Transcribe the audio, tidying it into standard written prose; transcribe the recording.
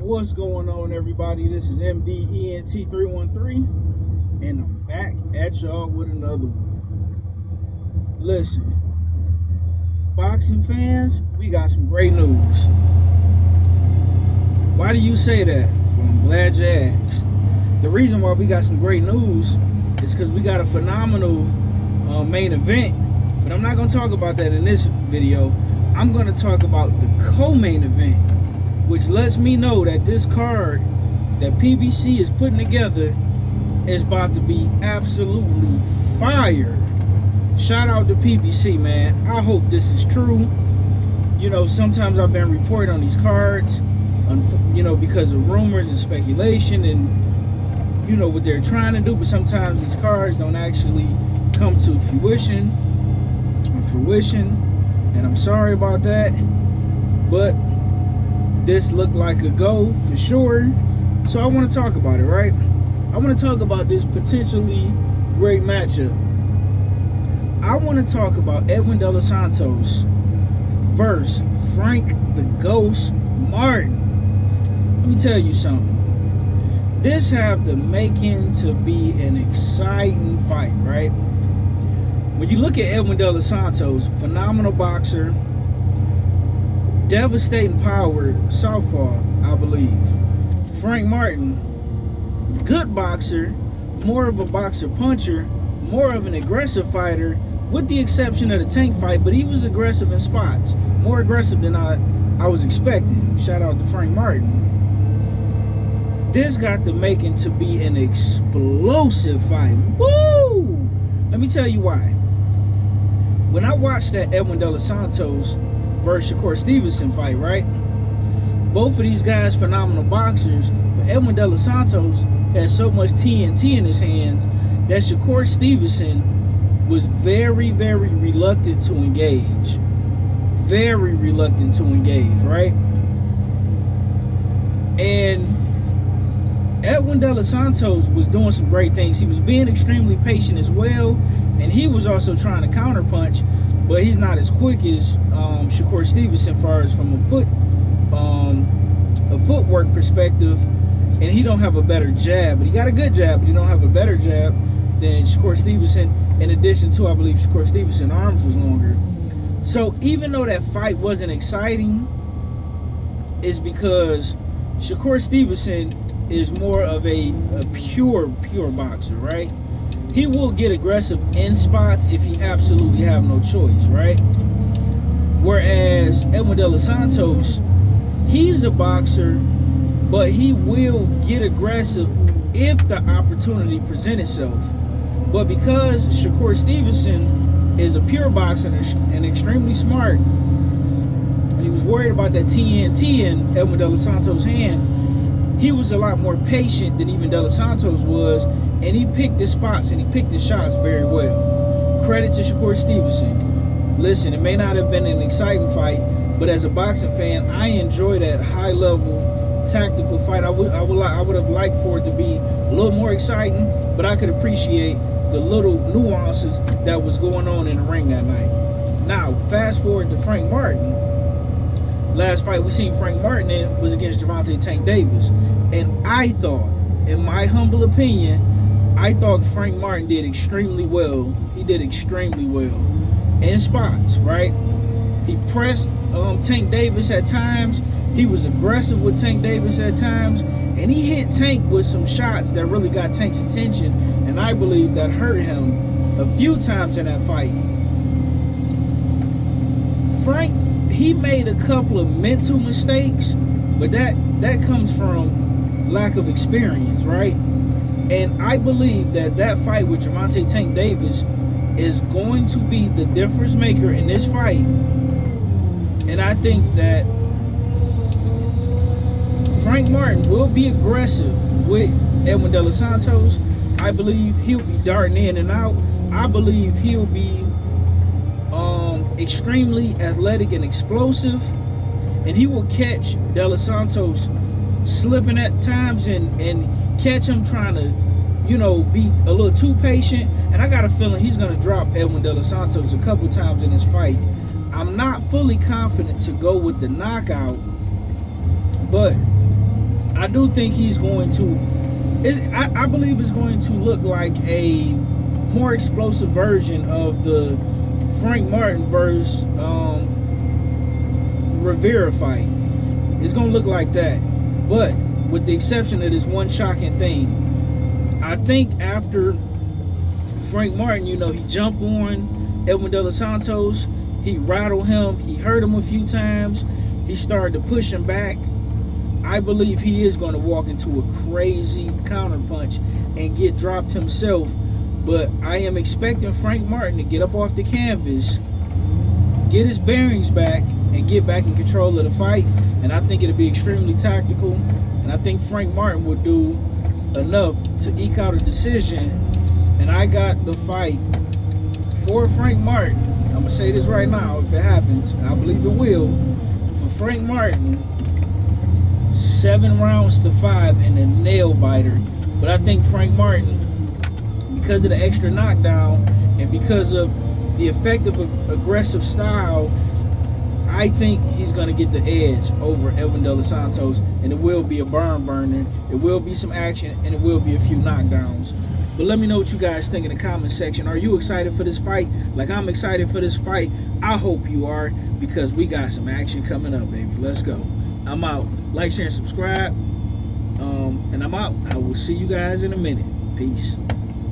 What's going on, everybody? This is MDENT313, and I'm back at y'all with another one. Listen, boxing fans, we got some great news. Why do you say that? Well, I'm glad you asked. The reason why we got some great news is because we got a phenomenal main event, but I'm not going to talk about that in this video. I'm going to talk about the co-main event, which lets me know that this card that PBC is putting together is about to be absolutely fire. Shout out to PBC, man. I hope this is true. You know, sometimes I've been reporting on these cards, you know, because of rumors and speculation and, you know, what they're trying to do, but sometimes these cards don't actually come to fruition, and I'm sorry about that, but this looked like a go for sure. So I want to talk about it, right? I want to talk about this potentially great matchup. I want to talk about Edwin Dela Santos versus Frank the Ghost Martin. Let me tell you something. This have the making to be an exciting fight, right? When you look at Edwin Dela Santos, phenomenal boxer, devastating power, southpaw, I believe. Frank Martin, good boxer, more of a boxer puncher, more of an aggressive fighter, with the exception of the tank fight, but he was aggressive in spots, more aggressive than I was expecting. Shout out to Frank Martin. This got the making to be an explosive fight. Woo! Let me tell you why. When I watched that Edwin Dela Santos versus Shakur Stevenson fight, right? Both of these guys phenomenal boxers, but Edwin Dela Santos has so much TNT in his hands that Shakur Stevenson was very, very reluctant to engage. Very reluctant to engage, right? And Edwin Dela Santos was doing some great things. He was being extremely patient as well, and he was also trying to counterpunch, but he's not as quick as Shakur Stevenson far as from a footwork perspective, and he don't have a better jab. But he got a good jab, but he don't have a better jab than Shakur Stevenson. In addition to, I believe Shakur Stevenson's arms was longer. So even though that fight wasn't exciting, it's because Shakur Stevenson is more of a pure boxer, right? He will get aggressive in spots if he absolutely have no choice, right? Whereas Edwin Dela Santos, he's a boxer, but he will get aggressive if the opportunity presents itself. But because Shakur Stevenson is a pure boxer and extremely smart, and he was worried about that TNT in Edwin Dela Santos' hand, he was a lot more patient than even Dela Santos was, and he picked his spots and he picked his shots very well. Credit to Shakur Stevenson. Listen, it may not have been an exciting fight, but as a boxing fan, I enjoy that high-level tactical fight. I would have liked for it to be a little more exciting, but I could appreciate the little nuances that was going on in the ring that night. Now, fast forward to Frank Martin. Last fight we seen Frank Martin in was against Gervonta Tank Davis. And I thought, in my humble opinion, I thought Frank Martin did extremely well. He did extremely well in spots, right? He pressed Tank Davis at times. He was aggressive with Tank Davis at times. And he hit Tank with some shots that really got Tank's attention. And I believe that hurt him a few times in that fight. Frank, he made a couple of mental mistakes, but that comes from lack of experience, right? And I believe that fight with Gervonta Tank Davis is going to be the difference maker in this fight. And I think that Frank Martin will be aggressive with Edwin Dela Santos. I believe he'll be darting in and out. I believe he'll be extremely athletic and explosive, and he will catch Dela Santos slipping at times and catch him trying to, you know, be a little too patient. And I got a feeling he's going to drop Edwin Dela Santos a couple times in this fight. I'm not fully confident to go with the knockout, but I do think he's going to. I believe it's going to look like a more explosive version of the Frank Martin versus Rivera fight. It's going to look like that, but with the exception of this one shocking thing. I think after Frank Martin, he jumped on Edwin Dela Santos. He rattled him. He hurt him a few times. He started to push him back. I believe he is going to walk into a crazy counterpunch and get dropped himself. But I am expecting Frank Martin to get up off the canvas, get his bearings back, and get back in control of the fight. And I think it'll be extremely tactical. And I think Frank Martin will do enough to eke out a decision. And I got the fight for Frank Martin. I'm going to say this right now. If it happens, I believe it will. For Frank Martin, 7 rounds to 5 in a nail biter. But I think Frank Martin, because of the extra knockdown and because of the effective aggressive style, I think he's going to get the edge over Edwin Dela Santos, and it will be a barn burner. It will be some action, and it will be a few knockdowns. But let me know what you guys think in the comment section. Are you excited for this fight? Like I'm excited for this fight. I hope you are, because we got some action coming up, baby. Let's go. I'm out. Like, share, and subscribe. And I'm out. I will see you guys in a minute. Peace.